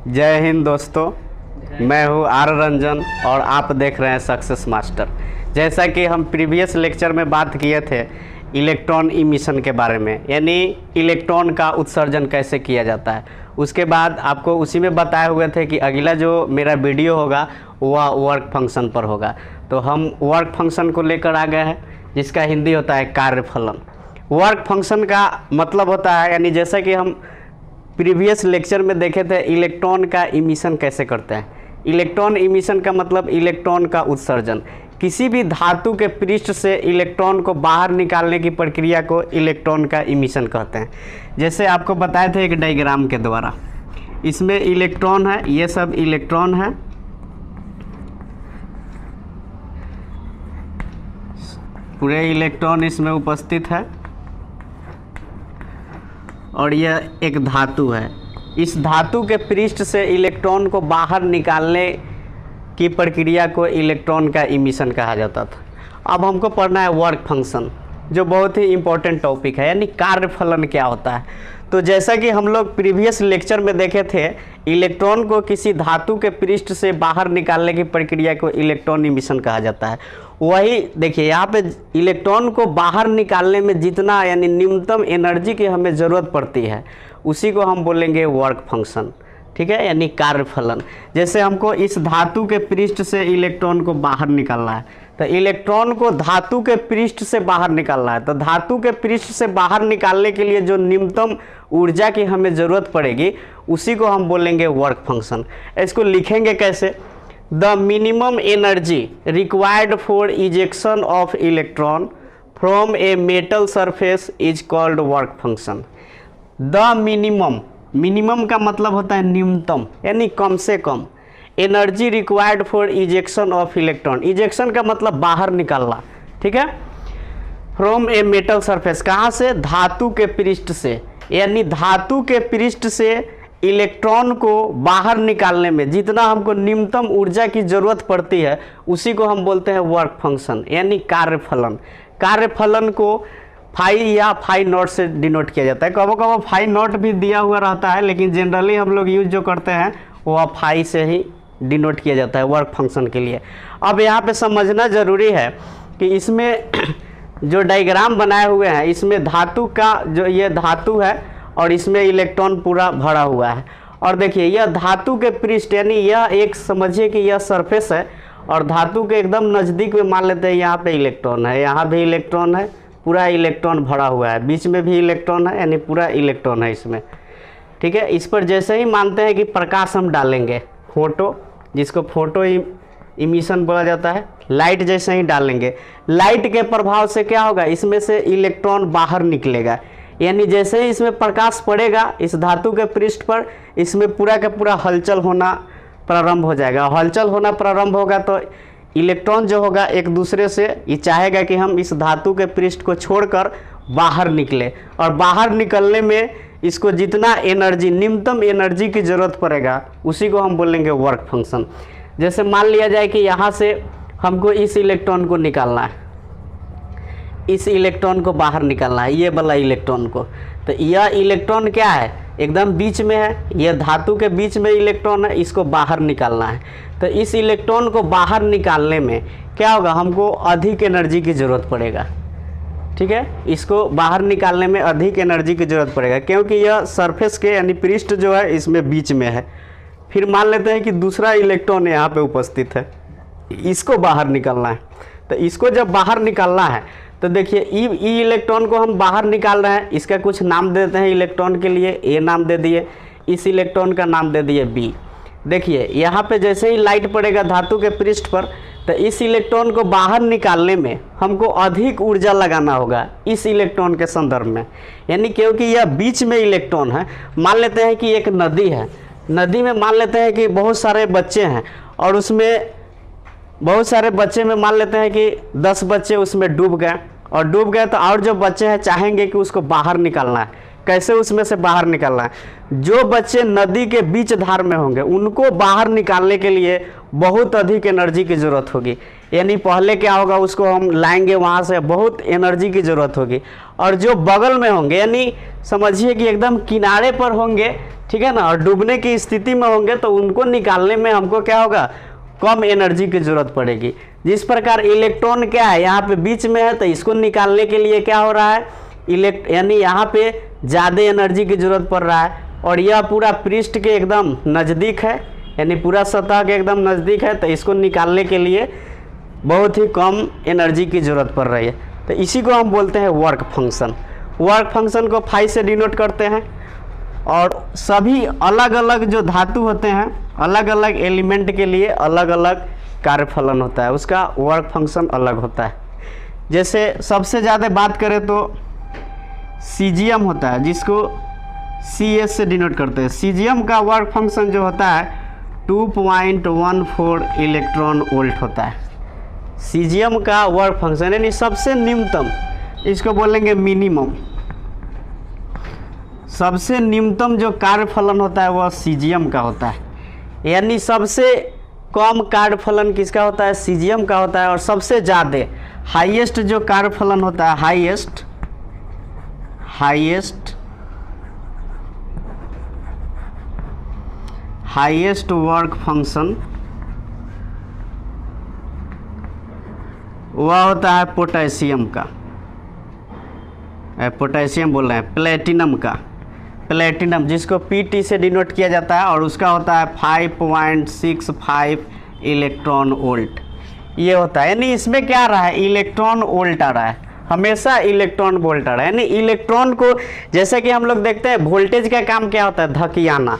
जय हिंद दोस्तों, मैं हूँ आर रंजन और आप देख रहे हैं सक्सेस मास्टर। जैसा कि हम प्रीवियस लेक्चर में बात किए थे इलेक्ट्रॉन इमिशन के बारे में, यानी इलेक्ट्रॉन का उत्सर्जन कैसे किया जाता है। उसके बाद आपको उसी में बताए हुए थे कि अगला जो मेरा वीडियो होगा वह वर्क फंक्शन पर होगा। तो हम वर्क फंक्शन को लेकर आ गए हैं, जिसका हिंदी होता है कार्यफलन। वर्क फंक्शन का मतलब होता है, यानी जैसा कि हम प्रीवियस लेक्चर में देखे थे इलेक्ट्रॉन का इमिशन कैसे करते हैं। इलेक्ट्रॉन इमिशन का मतलब इलेक्ट्रॉन का उत्सर्जन। किसी भी धातु के पृष्ठ से इलेक्ट्रॉन को बाहर निकालने की प्रक्रिया को इलेक्ट्रॉन का इमिशन कहते हैं। जैसे आपको बताए थे एक डायग्राम के द्वारा, इसमें इलेक्ट्रॉन है, ये सब इलेक्ट्रॉन है, पूरे इलेक्ट्रॉन इसमें उपस्थित है, और यह एक धातु है। इस धातु के पृष्ठ से इलेक्ट्रॉन को बाहर निकालने की प्रक्रिया को इलेक्ट्रॉन का इमिशन कहा जाता था। अब हमको पढ़ना है वर्क फंक्शन, जो बहुत ही इम्पोर्टेंट टॉपिक है, यानी कार्यफलन क्या होता है। तो जैसा कि हम लोग प्रीवियस लेक्चर में देखे थे, इलेक्ट्रॉन को किसी धातु के पृष्ठ से बाहर निकालने की प्रक्रिया को इलेक्ट्रॉन इमिशन कहा जाता है। वही देखिए यहाँ पे इलेक्ट्रॉन को बाहर निकालने में जितना यानी न्यूनतम एनर्जी की हमें ज़रूरत पड़ती है, उसी को हम बोलेंगे वर्क फंक्शन। ठीक है, यानी कार्यफलन। जैसे हमको इस धातु के पृष्ठ से इलेक्ट्रॉन को बाहर निकालना है, तो इलेक्ट्रॉन को धातु के पृष्ठ से बाहर निकालना है। तो धातु के पृष्ठ से बाहर निकालने के लिए जो न्यूनतम ऊर्जा की हमें ज़रूरत पड़ेगी, उसी को हम बोलेंगे वर्क फंक्शन। इसको लिखेंगे कैसे? The minimum energy required for ejection of electron from a metal surface is called work function. The minimum का मतलब होता है न्यूनतम, यानी कम से कम। Energy required for ejection of electron, ejection का मतलब बाहर निकालना। ठीक है, फ्रॉम ए मेटल सरफेस, कहाँ से? धातु के पृष्ठ से। यानी धातु के पृष्ठ से इलेक्ट्रॉन को बाहर निकालने में जितना हमको न्यूनतम ऊर्जा की जरूरत पड़ती है, उसी को हम बोलते हैं वर्क फंक्शन, यानी कार्यफलन। कार्यफलन को फाई या फाई नॉट से डिनोट किया जाता है। कभी कभी फाई नॉट भी दिया हुआ रहता है, लेकिन जनरली हम लोग यूज जो करते हैं वो फाई से ही डिनोट किया जाता है वर्क फंक्शन के लिए। अब यहाँ पे समझना ज़रूरी है कि इसमें जो डायग्राम बनाए हुए हैं, इसमें धातु का जो ये धातु है और इसमें इलेक्ट्रॉन पूरा भरा हुआ है। और देखिए यह धातु के पृष्ठ, यानी यह एक समझिए कि यह सरफेस है, और धातु के एकदम नज़दीक में मान लेते हैं यहाँ पे इलेक्ट्रॉन है, यहाँ भी इलेक्ट्रॉन है, पूरा इलेक्ट्रॉन भरा हुआ है, बीच में भी इलेक्ट्रॉन है, यानी पूरा इलेक्ट्रॉन है इसमें। ठीक है, इस पर जैसे ही मानते हैं कि प्रकाश हम डालेंगे, फोटो, जिसको फोटो इमिशन बोला जाता है, लाइट जैसे ही डालेंगे, लाइट के प्रभाव से क्या होगा? इसमें से इलेक्ट्रॉन बाहर निकलेगा। यानी जैसे ही इसमें प्रकाश पड़ेगा इस धातु के पृष्ठ पर, इसमें पूरा का पूरा हलचल होना प्रारंभ हो जाएगा। हलचल होना प्रारंभ होगा तो इलेक्ट्रॉन जो होगा एक दूसरे से ये चाहेगा कि हम इस धातु के पृष्ठ को छोड़कर बाहर निकले, और बाहर निकलने में इसको जितना एनर्जी, न्यूनतम एनर्जी की ज़रूरत पड़ेगा, उसी को हम बोलेंगे वर्क फंक्शन। जैसे मान लिया जाए कि यहाँ से हमको इस इलेक्ट्रॉन को निकालना है, इस इलेक्ट्रॉन को बाहर निकालना है, ये वाला इलेक्ट्रॉन को। तो यह इलेक्ट्रॉन क्या है? एकदम बीच में है, यह धातु के बीच में इलेक्ट्रॉन है, इसको बाहर निकालना है। तो इस इलेक्ट्रॉन को बाहर निकालने में क्या होगा? हमको अधिक एनर्जी की ज़रूरत पड़ेगा। ठीक है, इसको बाहर निकालने में अधिक एनर्जी की ज़रूरत पड़ेगा, क्योंकि यह सरफेस के यानी पृष्ठ जो है इसमें बीच में है। फिर मान लेते हैं कि दूसरा इलेक्ट्रॉन यहाँ पे उपस्थित है, इसको बाहर निकालना है। तो इसको जब बाहर निकालना है तो देखिए ई इलेक्ट्रॉन को हम बाहर निकाल रहे हैं, इसका कुछ नाम देते हैं इलेक्ट्रॉन के लिए, ए नाम दे दिए, इस इलेक्ट्रॉन का नाम दे दिए बी। देखिए यहाँ पे जैसे ही लाइट पड़ेगा धातु के पृष्ठ पर, तो इस इलेक्ट्रॉन को बाहर निकालने में हमको अधिक ऊर्जा लगाना होगा इस इलेक्ट्रॉन के संदर्भ में। यानी क्योंकि यह बीच में इलेक्ट्रॉन है, मान लेते हैं कि एक नदी है, नदी में मान लेते हैं कि बहुत सारे बच्चे हैं, और उसमें बहुत सारे बच्चे में मान लेते हैं कि 10 बच्चे उसमें डूब गए, और डूब गए तो और जो बच्चे हैं चाहेंगे कि उसको बाहर निकालना है। कैसे उसमें से बाहर निकालना है? जो बच्चे नदी के बीच धार में होंगे उनको बाहर निकालने के लिए बहुत अधिक एनर्जी की ज़रूरत होगी। यानी पहले क्या होगा, उसको हम लाएंगे वहाँ से, बहुत एनर्जी की ज़रूरत होगी। और जो बगल में होंगे, यानी समझिए कि एकदम किनारे पर होंगे, ठीक है ना, और डूबने की स्थिति में होंगे तो उनको निकालने में हमको क्या होगा, कम एनर्जी की जरूरत पड़ेगी। जिस प्रकार इलेक्ट्रॉन क्या है यहाँ पे बीच में है, तो इसको निकालने के लिए क्या हो रहा है, यानी यहाँ पे ज़्यादा एनर्जी की जरूरत पड़ रहा है, और यह पूरा पृष्ठ के एकदम नज़दीक है, यानी पूरा सतह के एकदम नज़दीक है, तो इसको निकालने के लिए बहुत ही कम एनर्जी की ज़रूरत पड़ रही है। तो इसी को हम बोलते हैं वर्क फंक्शन। वर्क फंक्शन को फाई से डिनोट करते हैं। और सभी अलग अलग जो धातु होते हैं, अलग अलग एलिमेंट के लिए अलग अलग कार्यफलन होता है, उसका वर्क फंक्शन अलग होता है। जैसे सबसे ज़्यादा बात करें तो सीजियम होता है, जिसको CS से डिनोट करते हैं। सीजियम का वर्क फंक्शन जो होता है 2.14 इलेक्ट्रॉन वोल्ट होता है। सीजियम का वर्क फंक्शन यानी सबसे निम्नतम, इसको बोलेंगे मिनिमम। सबसे निम्नतम जो कार्यफलन होता है वह सीजियम का होता है, यानी सबसे कम कार्यफलन किसका होता है, सीजियम का होता है। और सबसे ज़्यादा हाईएस्ट जो कार्यफलन होता है, हाईएस्ट वर्क फंक्शन वह होता है पोटेशियम का, पोटेशियम बोल रहे हैं, प्लेटिनम का, प्लेटिनम जिसको PT से डिनोट किया जाता है, और उसका होता है 5.65 इलेक्ट्रॉन वोल्ट। ये होता है, यानी इसमें क्या आ रहा है, इलेक्ट्रॉन वोल्ट आ रहा है, हमेशा इलेक्ट्रॉन वोल्ट आ रहा है। यानी इलेक्ट्रॉन को, जैसे कि हम लोग देखते हैं वोल्टेज का काम क्या होता है, धकियाना,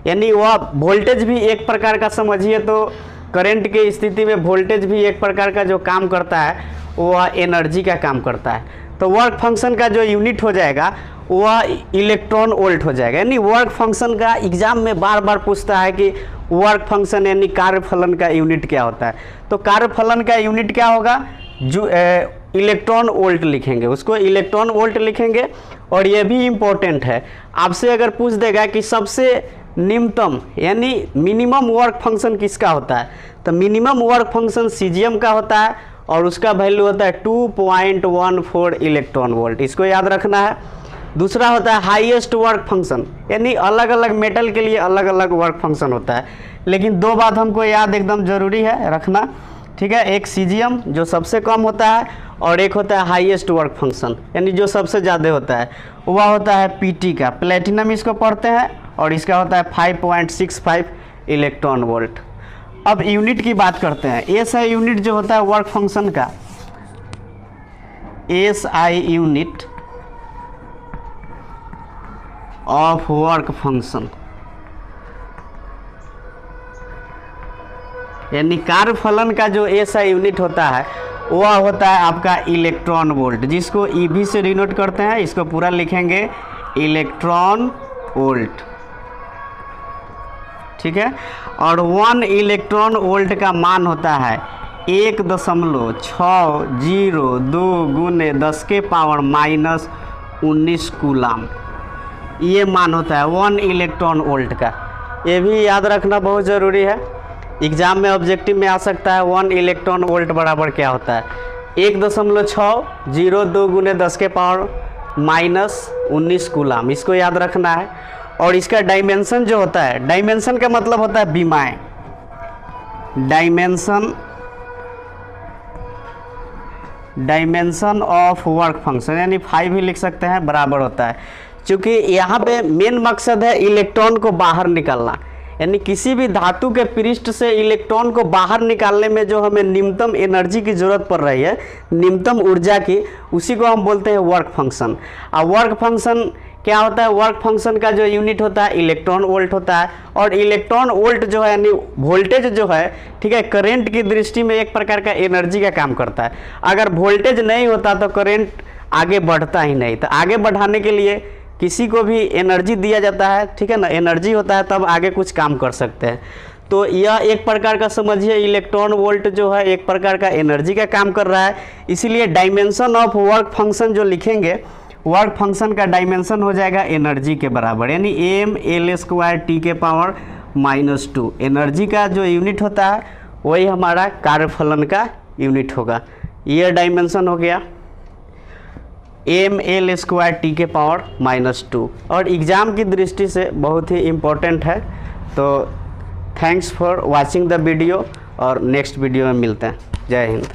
यानी वह वोल्टेज भी एक प्रकार का समझिए तो करंट की स्थिति में वोल्टेज भी एक प्रकार का जो काम करता है वह एनर्जी का काम करता है। तो वर्क फंक्शन का जो यूनिट हो जाएगा वह इलेक्ट्रॉन वोल्ट हो जाएगा। यानी वर्क फंक्शन का एग्जाम में बार बार पूछता है कि वर्क फंक्शन यानी कार्यफलन का यूनिट क्या होता है। तो कार्यफलन का यूनिट क्या होगा, जो इलेक्ट्रॉन वोल्ट लिखेंगे, उसको इलेक्ट्रॉन वोल्ट लिखेंगे। और ये भी इम्पोर्टेंट है, आपसे अगर पूछ देगा कि सबसे निम्नतम यानी मिनिमम वर्क फंक्शन किसका होता है, तो मिनिमम वर्क फंक्शन सीजियम का होता है, और उसका वैल्यू होता है 2.14 इलेक्ट्रॉन वोल्ट, इसको याद रखना है। दूसरा होता है हाईएस्ट वर्क फंक्शन, यानी अलग अलग मेटल के लिए अलग अलग वर्क फंक्शन होता है, लेकिन दो बात हमको याद एकदम ज़रूरी है रखना, ठीक है। एक सीजियम जो सबसे कम होता है, और एक होता है हाईएस्ट वर्क फंक्शन यानी जो सबसे ज़्यादा होता है, वह होता है PT का, प्लेटिनम इसको पढ़ते हैं, और इसका होता है 5.65 इलेक्ट्रॉन वोल्ट। अब यूनिट की बात करते हैं। SI यूनिट जो होता है वर्क फंक्शन का, SI unit of work function, यानी कार्यफलन का जो SI यूनिट होता है वह होता है आपका इलेक्ट्रॉन वोल्ट, जिसको EV से डिनोट करते हैं। इसको पूरा लिखेंगे इलेक्ट्रॉन वोल्ट, ठीक है। और 1 इलेक्ट्रॉन वोल्ट का मान होता है 1.602 × 10⁻⁻19 कूलाम, ये मान होता है 1 इलेक्ट्रॉन वोल्ट का। ये भी याद रखना बहुत ज़रूरी है, एग्जाम में ऑब्जेक्टिव में आ सकता है। 1 इलेक्ट्रॉन वोल्ट बराबर क्या होता है, 1.602 × 10⁻⁻19 कूलाम, इसको याद रखना है। और इसका डायमेंशन जो होता है, डायमेंशन का मतलब होता है बीमाएँ, डायमेंशन ऑफ वर्क फंक्शन यानी 5 ही लिख सकते हैं, बराबर होता है। क्योंकि यहाँ पे मेन मकसद है इलेक्ट्रॉन को बाहर निकालना, यानी किसी भी धातु के पृष्ठ से इलेक्ट्रॉन को बाहर निकालने में जो हमें न्यूनतम एनर्जी की ज़रूरत पड़ रही है, न्यूनतम ऊर्जा की, उसी को हम बोलते हैं वर्क फंक्शन। और वर्क फंक्शन क्या होता है, वर्क फंक्शन का जो यूनिट होता है इलेक्ट्रॉन वोल्ट होता है। और इलेक्ट्रॉन वोल्ट जो है यानी वोल्टेज जो है, ठीक है, करंट की दृष्टि में एक प्रकार का एनर्जी का काम करता है। अगर वोल्टेज नहीं होता तो करंट आगे बढ़ता ही नहीं, तो आगे बढ़ाने के लिए किसी को भी एनर्जी दिया जाता है, ठीक है ना, एनर्जी होता है तब आगे कुछ काम कर सकते हैं। तो यह एक प्रकार का समझिए इलेक्ट्रॉन वोल्ट जो है एक प्रकार का एनर्जी का काम कर रहा है। इसीलिए डायमेंशन ऑफ वर्क फंक्शन जो लिखेंगे, वर्क फंक्शन का डायमेंशन हो जाएगा एनर्जी के बराबर, यानी mL²T⁻²। एनर्जी का जो यूनिट होता है वही हमारा कार्यफलन का यूनिट होगा। ये डायमेंशन हो गया। ml²T⁻⁻2 और एग्ज़ाम की दृष्टि से बहुत ही इम्पोर्टेंट है। तो thanks for watching the video और नेक्स्ट वीडियो में मिलते हैं। जय हिंद।